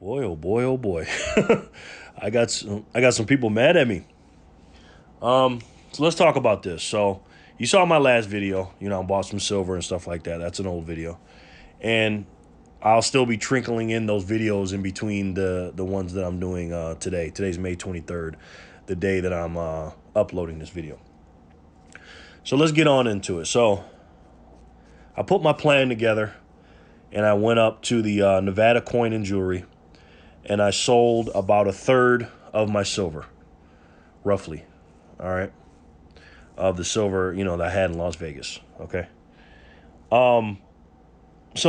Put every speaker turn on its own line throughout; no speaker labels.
Boy, oh boy, oh boy. I got some people mad at me. So let's talk about this. So you saw my last video, I bought some silver and stuff like that. That's an old video. And I'll still be trickling in those videos in between the ones that I'm doing today. Today's May 23rd, the day that I'm uploading this video. So let's get on into it. So I put my plan together and I went up to the Nevada Coin and Jewelry and I sold about a third of my silver, roughly. All right. Of the silver, that I had in Las Vegas. Okay. So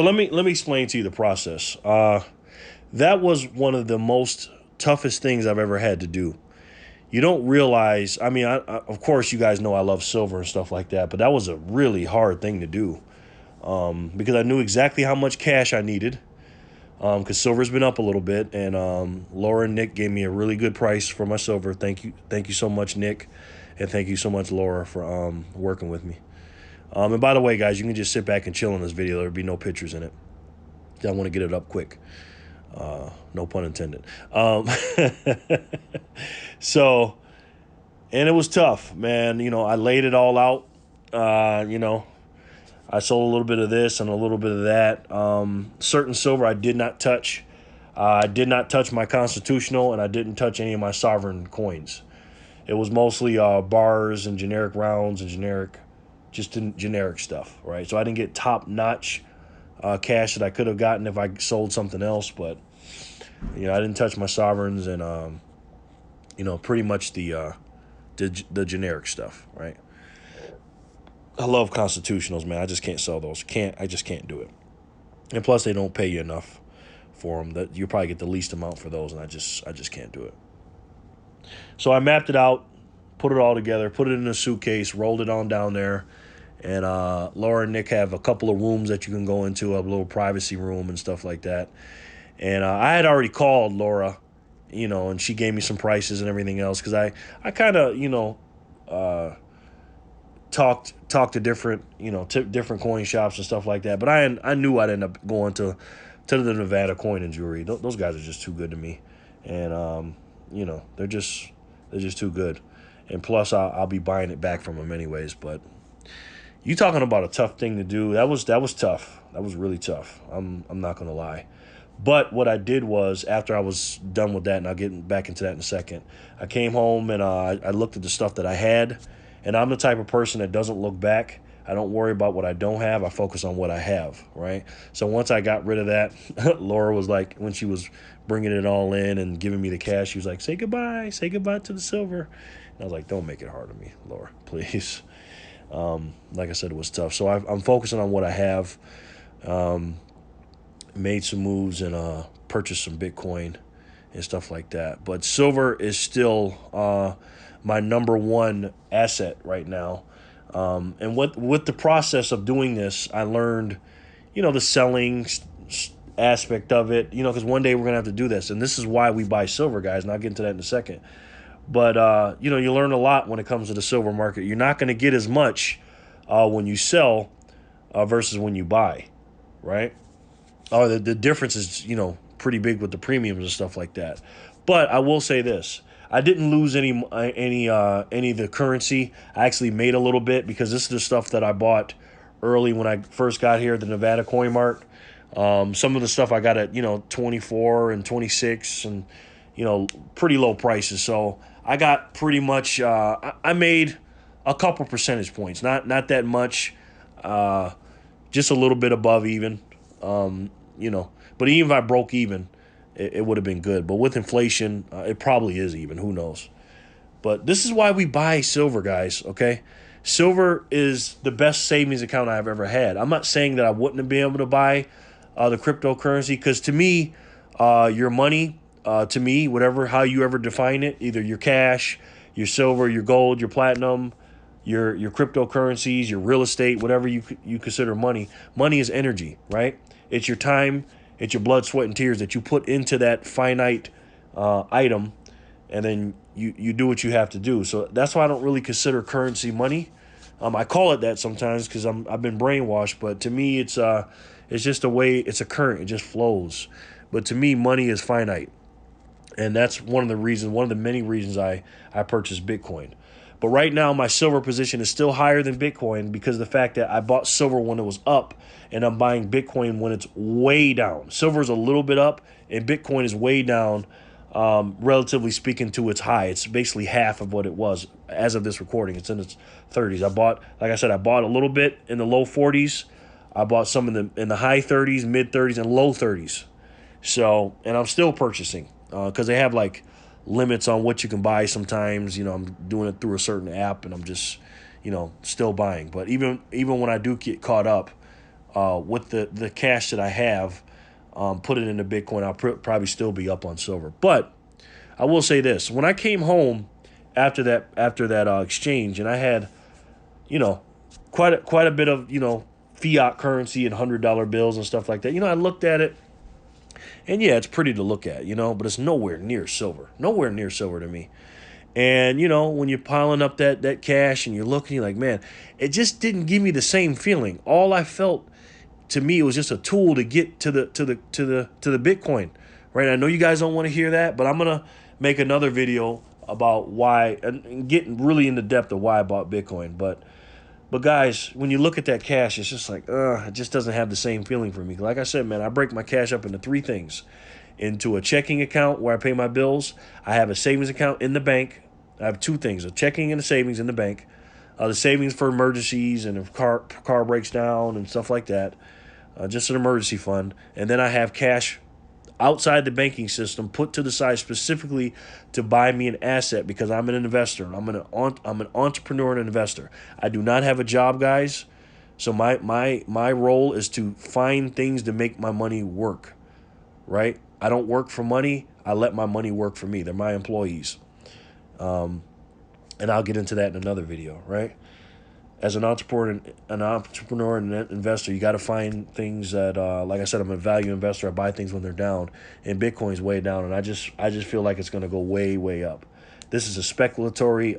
let me explain to you the process. That was one of the most toughest things I've ever had to do. You don't realize, of course, you guys know I love silver and stuff like that, but that was a really hard thing to do because I knew exactly how much cash I needed because silver's been up a little bit, and Laura and Nick gave me a really good price for my silver. Thank you so much, Nick, and thank you so much, Laura, for working with me. And by the way, guys, you can just sit back and chill in this video. There'll be no pictures in it. I want to get it up quick. No pun intended. So, and it was tough, man. I laid it all out. I sold a little bit of this and a little bit of that. Certain silver I did not touch. I did not touch my constitutional, and I didn't touch any of my sovereign coins. It was mostly bars and generic rounds and generic stuff, right? So I didn't get top-notch cash that I could have gotten if I sold something else, but I didn't touch my sovereigns and pretty much the generic stuff, right? I love constitutionals, man. I just can't sell those. I just can't do it. And plus, they don't pay you enough for them. That you probably get the least amount for those, and I just can't do it. So I mapped it out, put it all together, put it in a suitcase, rolled it on down there. And Laura and Nick have a couple of rooms that you can go into, a little privacy room and stuff like that. And I had already called Laura, and she gave me some prices and everything else because I kind of, talked to different, different coin shops and stuff like that. But I knew I'd end up going to the Nevada Coin and Jewelry. Those guys are just too good to me. And, they're just too good. And plus, I'll be buying it back from them anyways, but you talking about a tough thing to do. That was tough. That was really tough. I'm not going to lie. But what I did was, after I was done with that, and I'll get back into that in a second, I came home and I looked at the stuff that I had. And I'm the type of person that doesn't look back. I don't worry about what I don't have. I focus on what I have, right? So once I got rid of that, Laura was like, when she was bringing it all in and giving me the cash, she was like, say goodbye to the silver. And I was like, don't make it hard on me, Laura, please. Like I said, it was tough. So I'm focusing on what I have. Made some moves and purchased some Bitcoin and stuff like that. But silver is still my number one asset right now. And with the process of doing this, I learned, the selling aspect of it, because one day we're going to have to do this. And this is why we buy silver, guys. And I'll get into that in a second. But, you learn a lot when it comes to the silver market. You're not going to get as much when you sell versus when you buy, right? The difference is, pretty big with the premiums and stuff like that. But I will say this. I didn't lose any of the currency. I actually made a little bit because this is the stuff that I bought early when I first got here at the Nevada Coin Mart. Some of the stuff I got at 24 and 26 and pretty low prices. So I got pretty much I made a couple percentage points, not that much, just a little bit above even. But even if I broke even, it would have been good. But with inflation, it probably is even. Who knows? But this is why we buy silver, guys, okay? Silver is the best savings account I've ever had. I'm not saying that I wouldn't have been able to buy the cryptocurrency because to me, your money, to me, how you ever define it, either your cash, your silver, your gold, your platinum, your cryptocurrencies, your real estate, whatever you consider money. Money is energy, right? It's your time. It's your blood, sweat, and tears that you put into that finite item, and then you do what you have to do. So that's why I don't really consider currency money. I call it that sometimes because I've been brainwashed, but to me it's just a way. It's a current. It just flows. But to me, money is finite. And that's one of the reasons, one of the many reasons I purchased Bitcoin. But right now, my silver position is still higher than Bitcoin because of the fact that I bought silver when it was up and I'm buying Bitcoin when it's way down. Silver is a little bit up and Bitcoin is way down, relatively speaking, to its high. It's basically half of what it was as of this recording. It's in its 30s. Like I said, I bought a little bit in the low 40s. I bought some in the high 30s, mid 30s, and low 30s. So, and I'm still purchasing because they have like limits on what you can buy sometimes. I'm doing it through a certain app and I'm just, still buying. But even when I do get caught up with the cash that I have, put it into Bitcoin, I'll probably still be up on silver. But I will say this: when I came home after that exchange, and I had, quite a bit of fiat currency and $100 bills and stuff like that. I looked at it. And yeah, it's pretty to look at, but it's nowhere near silver. Nowhere near silver to me. And, when you're piling up that cash and you're looking, you're like, man, it just didn't give me the same feeling. All I felt, to me, it was just a tool to get to the Bitcoin. Right? I know you guys don't want to hear that, but I'm gonna make another video about why and get really into depth of why I bought Bitcoin. But guys, when you look at that cash, it's just like, it just doesn't have the same feeling for me. Like I said, man, I break my cash up into three things. Into a checking account where I pay my bills. I have a savings account in the bank. I have two things: a checking and a savings in the bank. The savings for emergencies and if car breaks down and stuff like that. Just an emergency fund. And then I have cash outside the banking system put to the side specifically to buy me an asset because I'm an investor. I'm an entrepreneur and investor. I do not have a job, guys. So my role is to find things to make my money work, right? I don't work for money. I let my money work for me. They're my employees. And I'll get into that in another video, right? As an entrepreneur and an investor, you got to find things that, like I said, I'm a value investor. I buy things when they're down, and Bitcoin's way down, and I just feel like it's going to go way, way up. This is a speculatory,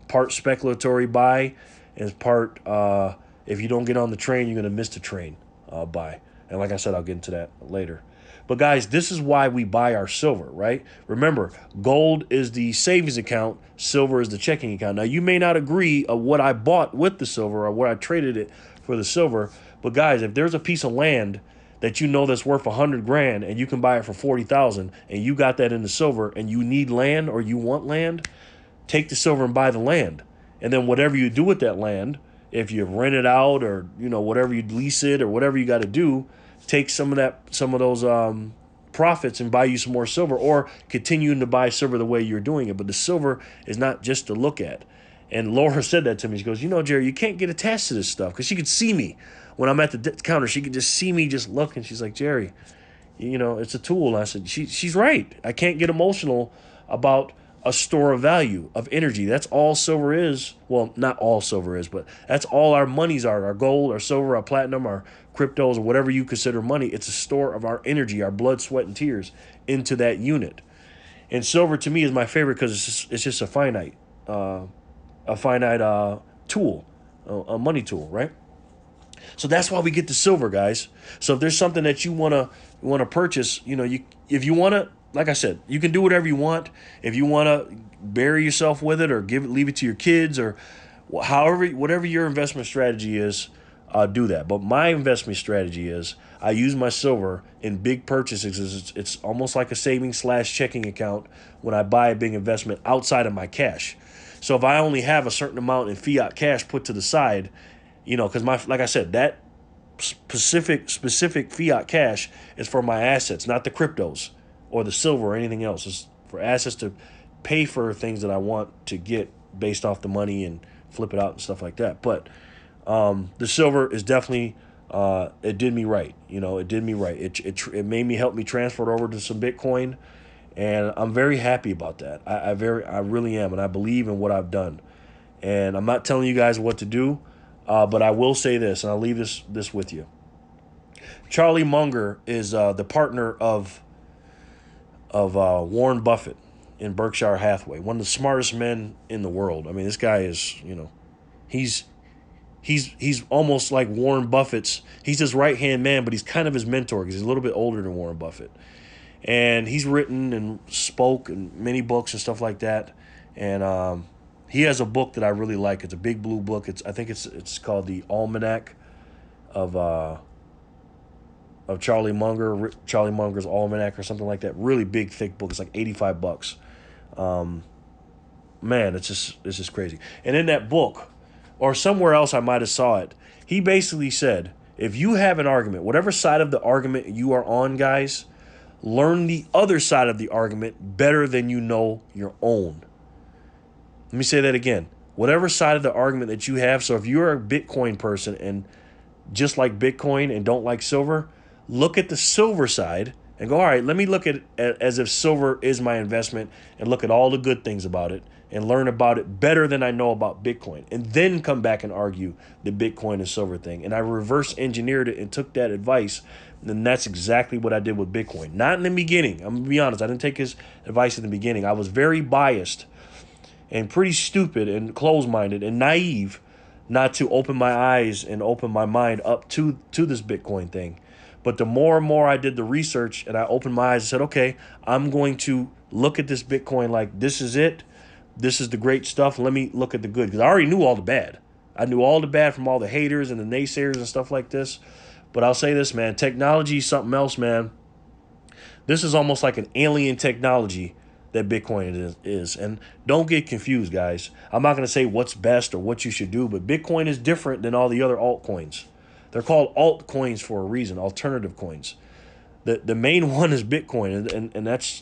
part speculatory buy, and part if you don't get on the train, you're going to miss the train buy. And like I said, I'll get into that later. But guys, this is why we buy our silver, right? Remember, gold is the savings account, silver is the checking account. Now, you may not agree of what I bought with the silver or what I traded it for the silver, but guys, if there's a piece of land that that's worth $100,000 and you can buy it for $40,000 and you got that in the silver and you need land or you want land, take the silver and buy the land. And then whatever you do with that land, if you rent it out or whatever you lease it or whatever you got to do, take some of those profits and buy you some more silver, or continuing to buy silver the way you're doing it. But the silver is not just to look at. And Laura said that to me. She goes, Jerry, you can't get attached to this stuff, because she could see me when I'm at the counter. She could just see me just looking. She's like, Jerry, it's a tool. And I said, she's right. I can't get emotional about a store of value, of energy. That's all silver is. Well, not all silver is, but that's all our monies are. Our gold, our silver, our platinum, our cryptos, or whatever you consider money. It's a store of our energy, our blood, sweat, and tears into that unit. And silver to me is my favorite because it's just a finite tool, a money tool, right? So that's why we get the silver, guys. So if there's something that you wanna purchase, if you wanna, like I said, you can do whatever you want. If you wanna bury yourself with it or leave it to your kids or whatever your investment strategy is, do that. But my investment strategy is I use my silver in big purchases. It's almost like a savings / checking account when I buy a big investment outside of my cash. So if I only have a certain amount in fiat cash put to the side, because like I said, that specific fiat cash is for my assets, not the cryptos or the silver or anything else. It's for assets to pay for things that I want to get based off the money and flip it out and stuff like that. But the silver is definitely, it did me right. It did me right. It made me help me transfer it over to some Bitcoin. And I'm very happy about that. I really am. And I believe in what I've done. And I'm not telling you guys what to do, but I will say this, and I'll leave this with you. Charlie Munger is the partner of Warren Buffett in Berkshire Hathaway, one of the smartest men in the world. I mean, this guy is, he's he's almost like Warren Buffett's. He's his right hand man, but he's kind of his mentor because he's a little bit older than Warren Buffett. And he's written and spoke in many books and stuff like that. And he has a book that I really like. It's a big blue book. I think it's called the Almanac of Charlie Munger, Charlie Munger's Almanac or something like that. Really big, thick book. It's like $85. Man, it's just crazy. And in that book, or somewhere else I might have saw it, he basically said, if you have an argument, whatever side of the argument you are on, guys, learn the other side of the argument better than you know your own. Let me say that again. Whatever side of the argument that you have, so if you're a Bitcoin person and just like Bitcoin and don't like silver, look at the silver side and go, all right, let me look at it as if silver is my investment and look at all the good things about it and learn about it better than I know about Bitcoin, and then come back and argue the Bitcoin and silver thing. And I reverse engineered it and took that advice, and that's exactly what I did with Bitcoin. Not in the beginning. I'm going to be honest. I didn't take his advice in the beginning. I was very biased and pretty stupid and closed-minded and naive not to open my eyes and open my mind up to this Bitcoin thing. But the more and more I did the research and I opened my eyes and said, okay, I'm going to look at this Bitcoin like this is it. This is the great stuff. Let me look at the good. Because I already knew all the bad. I knew all the bad from all the haters and the naysayers and stuff like this. But I'll say this, man. Technology is something else, man. This is almost like an alien technology that Bitcoin is. And don't get confused, guys. I'm not going to say what's best or what you should do, but Bitcoin is different than all the other altcoins. They're called altcoins for a reason, alternative coins. The main one is Bitcoin, and that's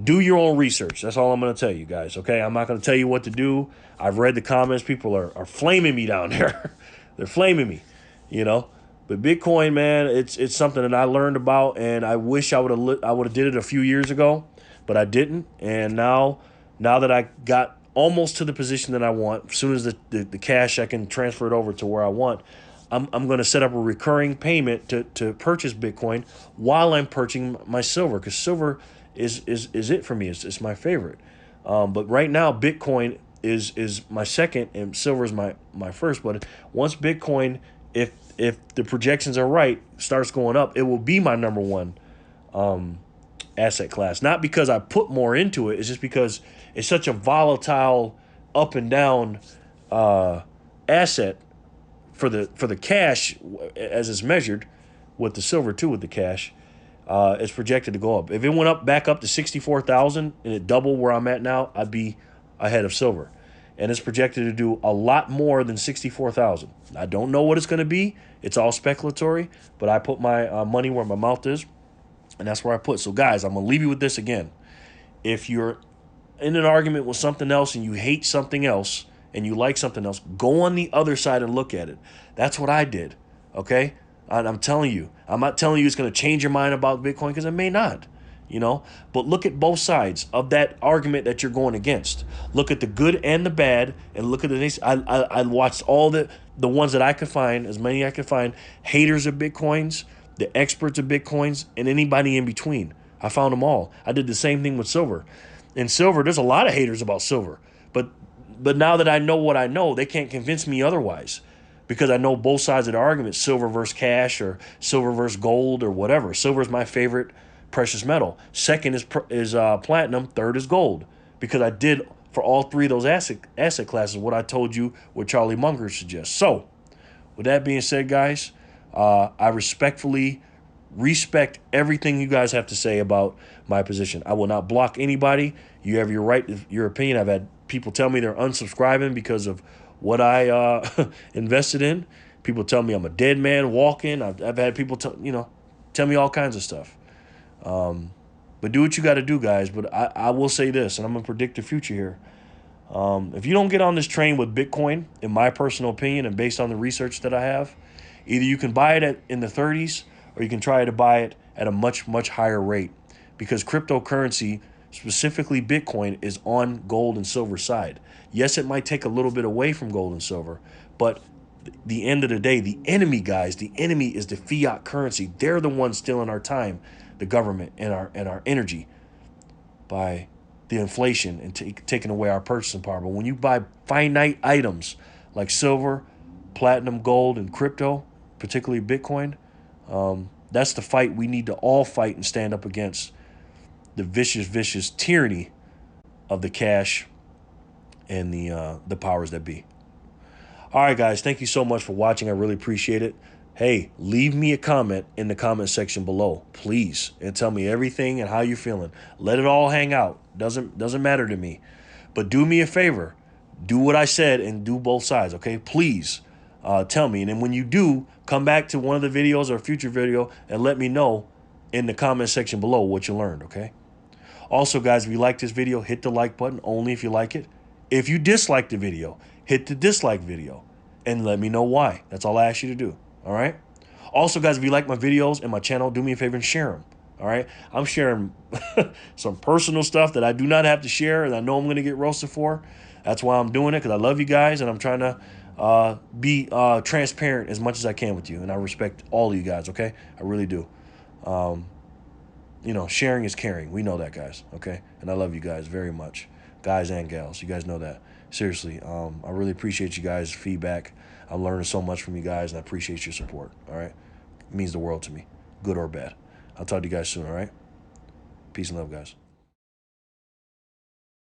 do your own research. That's all I'm going to tell you guys, okay? I'm not going to tell you what to do. I've read the comments. People are flaming me down there. They're flaming me, But Bitcoin, man, it's something that I learned about, and I wish I would have did it a few years ago, but I didn't. And now that I got almost to the position that I want, as soon as the cash I can transfer it over to where I want, I'm going to set up a recurring payment to purchase Bitcoin while I'm purchasing my silver, because silver is it for me. It's my favorite. But right now, Bitcoin is my second, and silver is my first. But once Bitcoin, if the projections are right, starts going up, it will be my number one asset class. Not because I put more into it. It's just because it's such a volatile, up and down asset for the cash as it's measured, with the silver too, with the cash. It's projected to go up. If it went back up to 64,000 and it doubled where I'm at now, I'd be ahead of silver. And it's projected to do a lot more than 64,000. I don't know what it's going to be. It's all speculatory, but I put my money where my mouth is, and that's where I put. So, guys, I'm going to leave you with this again. If you're in an argument with something else and you hate something else and you like something else, go on the other side and look at it. That's what I did, okay? I'm telling you. I'm not telling you it's going to change your mind about Bitcoin, because it may not. But look at both sides of that argument that you're going against. Look at the good and the bad, and look at the next. I watched all the ones that I could find, as many I could find, haters of Bitcoins, the experts of Bitcoins, and anybody in between. I found them all. I did the same thing with silver. In silver, there's a lot of haters about silver, but now that I know what I know, they can't convince me otherwise, because I know both sides of the argument: silver versus cash, or silver versus gold, or whatever. Silver is my favorite precious metal. Second is platinum. Third is gold, because I did for all three of those asset classes what I told you what Charlie Munger suggests. So, with that being said, guys, I respectfully respect everything you guys have to say about my position. I will not block anybody. You have your right, your opinion. I've had people tell me they're unsubscribing because of what I invested in. People tell me I'm a dead man walking. I've had people tell me all kinds of stuff. But do what you got to do, guys. But I will say this, and I'm going to predict the future here. If you don't get on this train with Bitcoin, in my personal opinion, and based on the research that I have, either you can buy it in the 30s, or you can try to buy it at a much, much higher rate, because cryptocurrency, specifically Bitcoin, is on gold and silver side. Yes, it might take a little bit away from gold and silver, but the end of the day, the enemy, guys, the enemy is the fiat currency. They're the ones stealing our time, the government, and our energy by the inflation and taking away our purchasing power. But when you buy finite items like silver, platinum, gold, and crypto, particularly Bitcoin. That's the fight we need to all fight and stand up against the vicious tyranny of the cash and the powers that be. All right, guys, thank you so much for watching. I really appreciate it. Hey, leave me a comment in the comment section below, please, and tell me everything and how you're feeling. Let it all hang out. Doesn't matter to me. But do me a favor. Do what I said and do both sides, okay? Please tell me. And then when you do, come back to one of the videos or a future video and let me know in the comment section below what you learned, okay? Also, guys, if you like this video, hit the like button only if you like it. If you dislike the video, hit the dislike video and let me know why. That's all I ask you to do. All right. Also, guys, if you like my videos and my channel, do me a favor and share them. All right. I'm sharing some personal stuff that I do not have to share, and I know I'm going to get roasted for. That's why I'm doing it, because I love you guys and I'm trying to be transparent as much as I can with you. And I respect all of you guys. OK, I really do. You know, sharing is caring. We know that, guys. OK, and I love you guys very much, guys and gals. You guys know that. Seriously, I really appreciate you guys' feedback. I'm learning so much from you guys, and I appreciate your support, all right? It means the world to me, good or bad. I'll talk to you guys soon, all right? Peace and love, guys.